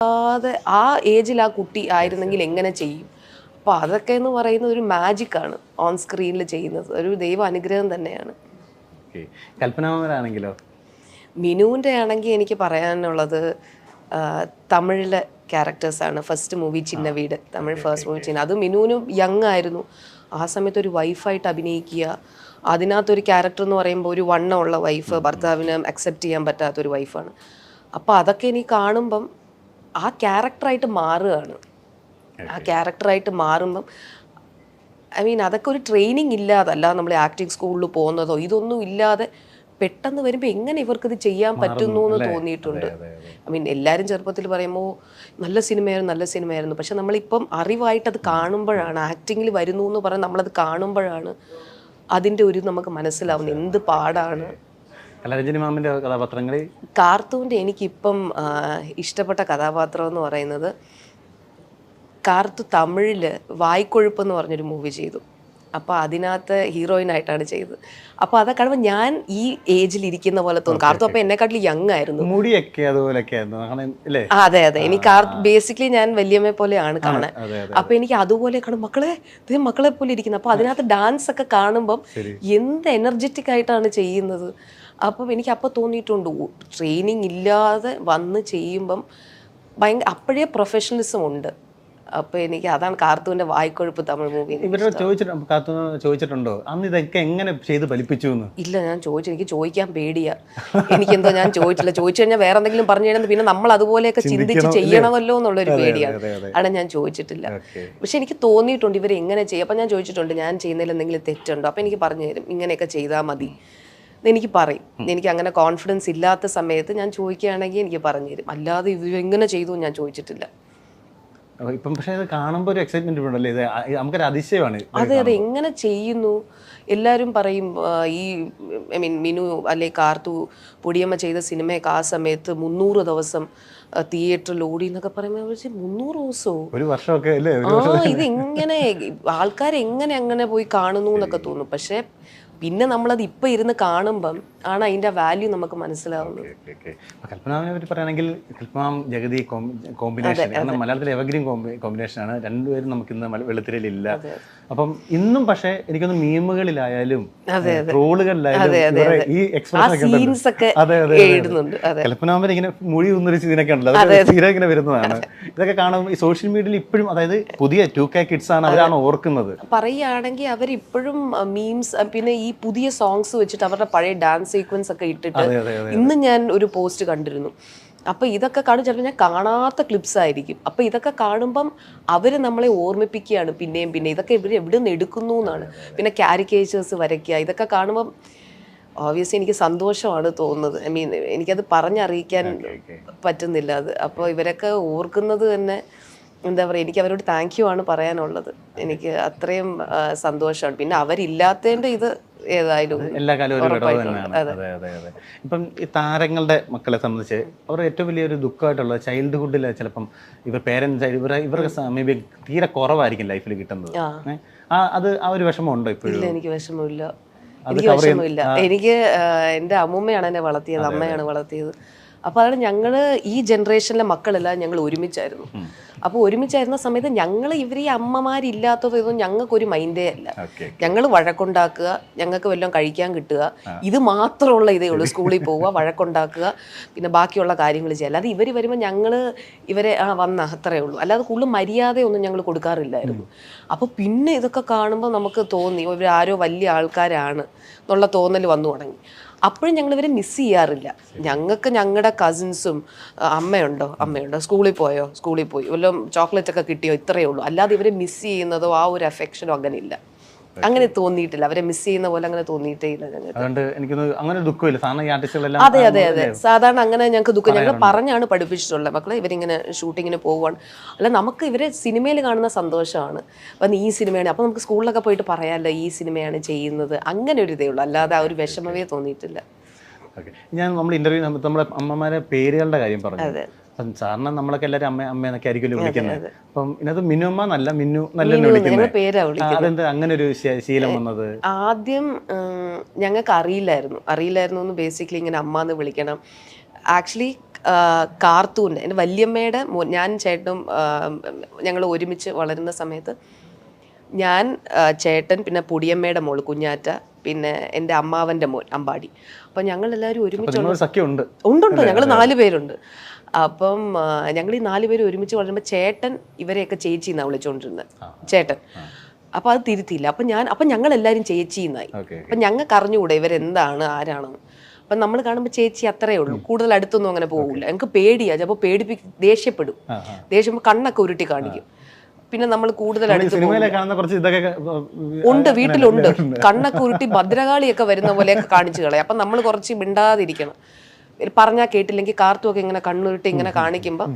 അത് ആ ഏജിൽ ആ കുട്ടി ആയിരുന്നെങ്കിൽ എങ്ങനെ ചെയ്യും? അപ്പോൾ അതൊക്കെ എന്ന് പറയുന്നത് ഒരു മാജിക്കാണ് ഓൺ സ്ക്രീനിൽ ചെയ്യുന്നത്. ഒരു ദൈവ അനുഗ്രഹം തന്നെയാണ്. കൽപ്പനാമരാണെങ്കിലോ? മിനുവിൻ്റെ ആണെങ്കിൽ എനിക്ക് പറയാനുള്ളത് തമിഴിലെ ക്യാരക്ടേഴ്സാണ്. ഫസ്റ്റ് മൂവി ചിന്ന വീട്, തമിഴ് ഫസ്റ്റ് മൂവി ചിന്ന, അത് മിനുവിനും യങ് ആയിരുന്നു. ആ സമയത്ത് ഒരു വൈഫായിട്ട് അഭിനയിക്കുക, അതിനകത്തൊരു ക്യാരക്ടർ എന്ന് പറയുമ്പോൾ ഒരു വണ്ണമുള്ള വൈഫ്, ഭർത്താവിന് അക്സെപ്റ്റ് ചെയ്യാൻ പറ്റാത്തൊരു വൈഫാണ്. അപ്പോൾ അതൊക്കെ എനിക്ക് കാണുമ്പം ആ ക്യാരക്ടറായിട്ട് മാറുകയാണ്. ആ ക്യാരക്ടറായിട്ട് മാറുമ്പം അതൊക്കെ ഒരു ട്രെയിനിങ് ഇല്ലാതല്ല നമ്മൾ ആക്ടിങ് സ്കൂളിൽ പോകുന്നതോ ഇതൊന്നും ഇല്ലാതെ പെട്ടെന്ന് വരുമ്പോൾ എങ്ങനെ ഇവർക്കിത് ചെയ്യാൻ പറ്റുന്നു എന്ന് തോന്നിയിട്ടുണ്ട്. എല്ലാവരും ചെറുപ്പത്തിൽ പറയുമ്പോൾ നല്ല സിനിമയായിരുന്നു, പക്ഷെ നമ്മളിപ്പം അറിവായിട്ട് അത് കാണുമ്പോഴാണ്, ആക്ടിങ്ങിൽ വരുന്നു എന്ന് പറഞ്ഞാൽ നമ്മളത് കാണുമ്പോഴാണ് അതിൻ്റെ ഒരു നമുക്ക് മനസ്സിലാവുന്നത് എന്ത് പാടാണ്. കാർത്തൂൻ്റെ എനിക്കിപ്പം ഇഷ്ടപ്പെട്ട കഥാപാത്രം എന്ന് പറയുന്നത്, കാർത്തു തമിഴിൽ വായ്ക്കൊഴുപ്പ് എന്ന് പറഞ്ഞൊരു മൂവി ചെയ്തു. അപ്പോൾ അതിനകത്ത് ഹീറോയിനായിട്ടാണ് ചെയ്തത്. അപ്പോൾ അതൊക്കെ കാണുമ്പോൾ ഞാൻ ഈ ഏജിൽ ഇരിക്കുന്ന പോലെ തോന്നും. കാർത്തു അപ്പോൾ എന്നെക്കാട്ടിൽ യങ് ആയിരുന്നു. അതെ, എനിക്ക് ബേസിക്കലി ഞാൻ വല്യമ്മയെ പോലെയാണ് കാണാൻ. അപ്പോൾ എനിക്ക് അതുപോലെ കാണും, മക്കളെ പോലെ ഇരിക്കുന്നത്. അപ്പോൾ അതിനകത്ത് ഡാൻസ് ഒക്കെ കാണുമ്പം എന്ത് എനർജറ്റിക് ആയിട്ടാണ് ചെയ്യുന്നത്. അപ്പം എനിക്ക് അപ്പോൾ തോന്നിയിട്ടുണ്ട്, ട്രെയിനിങ് ഇല്ലാതെ വന്ന് ചെയ്യുമ്പം അപ്പോഴേ പ്രൊഫഷണലിസം ഉണ്ട്. അപ്പോൾ എനിക്ക് അതാണ് കാർത്തൂൻ്റെ വായ്ക്കൊഴുപ്പ് തമിഴ് മൂവി. ചോദിച്ചിട്ടുണ്ടോ അന്ന് ഇതൊക്കെ എങ്ങനെ ചെയ്ത് ഫലിപ്പിച്ചു? ഇല്ല, ഞാൻ എനിക്ക് ചോദിക്കാൻ പേടിയാ. എനിക്കെന്തോ ഞാൻ ചോദിച്ചില്ല. ചോദിച്ചു കഴിഞ്ഞാൽ വേറെ എന്തെങ്കിലും പറഞ്ഞു കഴിഞ്ഞാൽ പിന്നെ നമ്മൾ അതുപോലെയൊക്കെ ചിന്തിച്ച് ചെയ്യണമല്ലോ എന്നുള്ളൊരു പേടിയാണ്. അവിടെ ഞാൻ ചോദിച്ചിട്ടില്ല. പക്ഷെ എനിക്ക് തോന്നിയിട്ടുണ്ട് ഇവർ എങ്ങനെ ചെയ്യും. അപ്പം ഞാൻ ചോദിച്ചിട്ടുണ്ട്, ഞാൻ ചെയ്യുന്നതിൽ എന്തെങ്കിലും തെറ്റുണ്ടോ? അപ്പം എനിക്ക് പറഞ്ഞു തരും, ഇങ്ങനെയൊക്കെ ചെയ്താൽ മതി. എനിക്ക് പറയും. എനിക്ക് അങ്ങനെ കോൺഫിഡൻസ് ഇല്ലാത്ത സമയത്ത് ഞാൻ ചോദിക്കുകയാണെങ്കിൽ എനിക്ക് പറഞ്ഞു തരും. അല്ലാതെ ഇവരെങ്ങനെ ചെയ്തു ഞാൻ ചോദിച്ചിട്ടില്ല. ഇപ്പം പക്ഷേ അത് കാണുമ്പോൾ ഒരു എക്സൈറ്റ്മെന്റ് ഉണ്ടല്ലേ, ഇത് നമുക്കൊരു അതിശയമാണ്. അതെ, എങ്ങനെ ചെയ്യുന്നു എല്ലാവരും പറയും. ഈ മിനു അല്ലെ കാർത്തു പൊടിയമ്മ ചെയ്ത സിനിമയൊക്കെ ആ സമയത്ത് 300 ദിവസം തിയേറ്ററിൽ ഓടി എന്നൊക്കെ പറയുമ്പോൾ 300 ദിവസമോ ഒരു വർഷമൊക്കെ അല്ലേ? ഇതെങ്ങനെ ആൾക്കാരെങ്ങനെ അങ്ങനെ പോയി കാണുന്നു എന്നൊക്കെ തോന്നും. പക്ഷെ പിന്നെ നമ്മളത് ഇപ്പം ഇരുന്ന് കാണുമ്പം ആണ് അതിൻ്റെ വാല്യൂ നമുക്ക് മനസ്സിലാവുന്നത്. കൽപ്പനാവിനെ പറ്റി പറയുകയാണെങ്കിൽ കൽപ്പനാം ജഗതി കോമ്പിനേഷൻ, കാരണം മലയാളത്തിലെ എവർഗ്രീൻ കോമ്പിനേഷനാണ്. രണ്ടുപേരും നമുക്ക് ഇന്ന് വെളുത്തിരയിലില്ല. അപ്പം ഇന്നും പക്ഷേ എനിക്കൊന്ന് മീമുകളിലായാലും ട്രോളുകളിലായാലും ഈ എക്സ്പ്രഷൻ കൽപ്പനാവിനെ ഇങ്ങനെ മൊഴി ഒന്നൊരു ഇതിനൊക്കെ ഉണ്ടല്ലോ, അത് സ്ഥിരം ഇങ്ങനെ വരുന്നതാണ്. ഇതൊക്കെ കാണുമ്പോൾ ഈ സോഷ്യൽ മീഡിയയിൽ ഇപ്പോഴും, അതായത് പുതിയ 2K കിഡ്സ് ആണ്, അവരാണ് ഓർക്കുന്നത്. പറയുകയാണെങ്കിൽ അവരിപ്പോഴും മീംസ്, പിന്നെ ഈ പുതിയ സോങ്സ് വെച്ചിട്ട് അവരുടെ പഴയ ഡാൻസ് സീക്വൻസ് ഒക്കെ ഇട്ടിട്ട് ഇന്ന് ഞാൻ ഒരു പോസ്റ്റ് കണ്ടിരുന്നു. അപ്പോൾ ഇതൊക്കെ കാണും, ചിലപ്പോൾ ഞാൻ കാണാത്ത ക്ലിപ്സ് ആയിരിക്കും. അപ്പോൾ ഇതൊക്കെ കാണുമ്പം അവർ നമ്മളെ ഓർമ്മിപ്പിക്കുകയാണ് പിന്നെയും പിന്നെ ഇതൊക്കെ ഇവർ എവിടെ നിന്ന് എടുക്കുന്നു എന്നാണ്. പിന്നെ കാരിക്കേച്ചേഴ്സ് വരയ്ക്കുക, ഇതൊക്കെ കാണുമ്പം ഓബ്വിയസ്ലി എനിക്ക് സന്തോഷമാണ് തോന്നുന്നത്. എനിക്കത് പറഞ്ഞറിയിക്കാൻ പറ്റുന്നില്ല അത്. അപ്പോൾ ഇവരൊക്കെ ഓർക്കുന്നത് തന്നെ എന്താ പറയുക, എനിക്ക് അവരോട് താങ്ക് യു ആണ് പറയാനുള്ളത്. എനിക്ക് അത്രയും സന്തോഷമാണ്. പിന്നെ അവരില്ലാത്തതിൻ്റെ ഇത് ഏതായാലും എല്ലാ കാലവും ഒരു വിടവ് തന്നെയാണ്. അതെ. ഇപ്പം ഈ താരങ്ങളുടെ മക്കളെ സംബന്ധിച്ച് അവർ ഏറ്റവും വലിയൊരു ദുഃഖമായിട്ടുള്ളത് ചൈൽഡ്ഹുഡിൽ ചിലപ്പം ഇവർ പേരൻസ് ഇവർക്ക് മേ ബി തീരെ കുറവായിരിക്കും ലൈഫിൽ കിട്ടുന്നത്. അത് ആ ഒരു വിഷമം ഉണ്ടോ ഇപ്പോഴും? ഇല്ല, എനിക്ക് വിഷമമില്ല. എനിക്ക് എൻ്റെ അമ്മൂമ്മയാണ് എന്നെ വളർത്തിയത്, അമ്മയാണ് വളർത്തിയത്. അപ്പോൾ അതാണ് ഞങ്ങൾ ഈ ജനറേഷനിലെ മക്കളെല്ലാം ഞങ്ങൾ ഒരുമിച്ചായിരുന്നു. അപ്പോൾ ഒരുമിച്ചായിരുന്ന സമയത്ത് ഞങ്ങൾ ഇവർ ഈ അമ്മമാരില്ലാത്തതൊന്നും ഞങ്ങൾക്കൊരു മൈൻഡേ അല്ല. ഞങ്ങൾ വഴക്കുണ്ടാക്കുക, ഞങ്ങൾക്ക് വല്ലതും കഴിക്കാൻ കിട്ടുക, ഇത് മാത്രമുള്ള ഇതേ ഉള്ളൂ. സ്കൂളിൽ പോവുക, വഴക്കുണ്ടാക്കുക, പിന്നെ ബാക്കിയുള്ള കാര്യങ്ങൾ ചെയ്യുക. അല്ലാതെ ഇവർ വരുമ്പോൾ ഞങ്ങൾ ഇവരെ വന്ന അത്രയേ ഉള്ളൂ. അല്ലാതെ കൂടുതൽ മര്യാദയൊന്നും ഞങ്ങൾ കൊടുക്കാറില്ലായിരുന്നു. അപ്പോൾ പിന്നെ ഇതൊക്കെ കാണുമ്പോൾ നമുക്ക് തോന്നി ഇവരാരോ വലിയ ആൾക്കാരാണ് എന്നുള്ള തോന്നൽ വന്നു തുടങ്ങി. അപ്പോഴും ഞങ്ങൾ ഇവരെ മിസ് ചെയ്യാറില്ല. ഞങ്ങൾക്ക് ഞങ്ങളുടെ കസിൻസും അമ്മയുണ്ടോ, സ്കൂളിൽ പോയി വല്ലതും ചോക്ലേറ്റ് ഒക്കെ കിട്ടിയോ, ഇത്രയേ ഉള്ളൂ. അല്ലാതെ ഇവരെ മിസ് ചെയ്യുന്നതോ ആ ഒരു അഫെക്ഷനോ അങ്ങനെ ഇല്ല. അങ്ങനെ തോന്നിയിട്ടില്ല. അവരെ മിസ് ചെയ്യുന്ന പോലെ അങ്ങനെ തോന്നിയിട്ടേ ഇല്ല ഞങ്ങൾക്ക്. അതെ, സാധാരണ അങ്ങനെ ഞങ്ങൾക്ക് ദുഃഖം ഞങ്ങൾ പറഞ്ഞാണ് പഠിപ്പിച്ചിട്ടുള്ളത്. മക്കളെ ഇവരിങ്ങനെ ഷൂട്ടിങ്ങിന് പോവുകയാണ്, അല്ല നമുക്ക് ഇവരെ സിനിമയിൽ കാണുന്ന സന്തോഷമാണ്. അപ്പം ഈ സിനിമയാണ്, അപ്പം നമുക്ക് സ്കൂളിലൊക്കെ പോയിട്ട് പറയാമല്ലോ ഈ സിനിമയാണ് ചെയ്യുന്നത്, അങ്ങനെ ഒരു ഇതേ ഉള്ളൂ. അല്ലാതെ ആ ഒരു വിഷമമേ തോന്നിയിട്ടില്ല. നമ്മൾ ഇന്റർവ്യൂ നമ്മുടെ അമ്മമാരെ പേരുകളുടെ കാര്യം പറഞ്ഞു. സാറിന് നമ്മളൊക്കെ എല്ലാവരും അമ്മ എന്നൊക്കെ ആയിരിക്കും വിളിക്കുന്നത്. അപ്പം ഇതിനകത്ത് മിനുമ്മ നല്ല മിന്നു നല്ല വിളിക്കുന്നത്. അങ്ങനെ ഒരു ശീലം വന്നത് ആദ്യം ഞങ്ങൾക്ക് അറിയില്ലായിരുന്നു എന്ന് ബേസിക്കലി ഇങ്ങനെ അമ്മ എന്ന് വിളിക്കണം. ആക്ച്വലി കാർത്തൂൻ്റെ എൻ്റെ വല്യമ്മയുടെ ഞാൻ ചേട്ടനും ഞങ്ങൾ ഒരുമിച്ച് വളരുന്ന സമയത്ത് ഞാൻ, ചേട്ടൻ, പിന്നെ പൊടിയമ്മയുടെ മോള് കുഞ്ഞാറ്റ, പിന്നെ എൻ്റെ അമ്മാവൻ്റെ മോൻ അമ്പാടി. അപ്പം ഞങ്ങളെല്ലാവരും ഒരുമിച്ച് ഉണ്ട്. ഞങ്ങൾ 4 പേരുണ്ട്. അപ്പം ഞങ്ങൾ ഈ 4 പേര് ഒരുമിച്ച് വളരുമ്പോൾ ചേട്ടൻ ഇവരെയൊക്കെ ചേച്ചി എന്നാണ് വിളിച്ചുകൊണ്ടിരുന്നത്, ചേട്ടൻ. അപ്പം അത് തിരുത്തിയില്ല. അപ്പം ഞങ്ങളെല്ലാവരും ചേച്ചിന്നായി. അപ്പം ഞങ്ങൾക്ക് അറിഞ്ഞുകൂടെ ഇവരെന്താണ് ആരാണെന്ന്. അപ്പം നമ്മൾ കാണുമ്പോൾ ചേച്ചി അത്രയേ ഉള്ളൂ, കൂടുതൽ അടുത്തൊന്നും അങ്ങനെ പോകില്ല. ഞങ്ങൾക്ക് പേടിയാ, ചിലപ്പോൾ ദേഷ്യപ്പെടും. ദേഷ്യം കണ്ണൊക്കെ ഉരുട്ടി കാണിക്കും. പിന്നെ നമ്മൾ കൂടുതൽ ഉണ്ട്, വീട്ടിലുണ്ട്. കണ്ണൊക്കെ ഉരുട്ടി ഭദ്രകാളിയൊക്കെ വരുന്ന പോലെയൊക്കെ കാണിച്ചു കളയും. അപ്പം നമ്മൾ കുറച്ച് മിണ്ടാതിരിക്കണം. പറഞ്ഞാൽ കേട്ടില്ലെങ്കിൽ കാർത്തുമൊക്കെ ഇങ്ങനെ കണ്ണുരുട്ടി ഇങ്ങനെ കാണിക്കുമ്പോൾ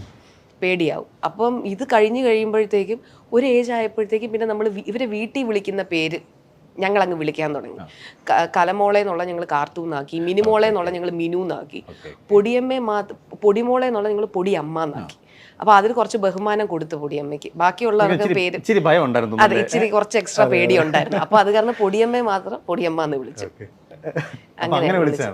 പേടിയാവും. അപ്പം ഇത് കഴിഞ്ഞ് കഴിയുമ്പോഴത്തേക്കും ഒരു ഏജ് ആയപ്പോഴത്തേക്കും പിന്നെ നമ്മൾ ഇവരെ വീട്ടിൽ വിളിക്കുന്ന പേര് ഞങ്ങൾ അങ്ങ് വിളിക്കാൻ തുടങ്ങി. കലമോളെ എന്നുള്ള ഞങ്ങൾ കാർത്തൂന്നാക്കി, മിനിമോളെ എന്നുള്ള ഞങ്ങൾ മിനുന്നാക്കി, പൊടിമോളെ എന്നുള്ള ഞങ്ങൾ പൊടിയമ്മ എന്നാക്കി. അപ്പൊ അതിൽ കുറച്ച് ബഹുമാനം കൊടുത്തു പൊടിയമ്മയ്ക്ക്. ബാക്കിയുള്ളവർക്ക് പേര് അതെ ഇച്ചിരി കുറച്ച് എക്സ്ട്രാ പേടി ഉണ്ടായിരുന്നു. അപ്പൊ അത് കാരണം പൊടിയമ്മയെ മാത്രം പൊടിയമ്മ എന്ന് വിളിച്ചു. അങ്ങനെ വിളിച്ചു.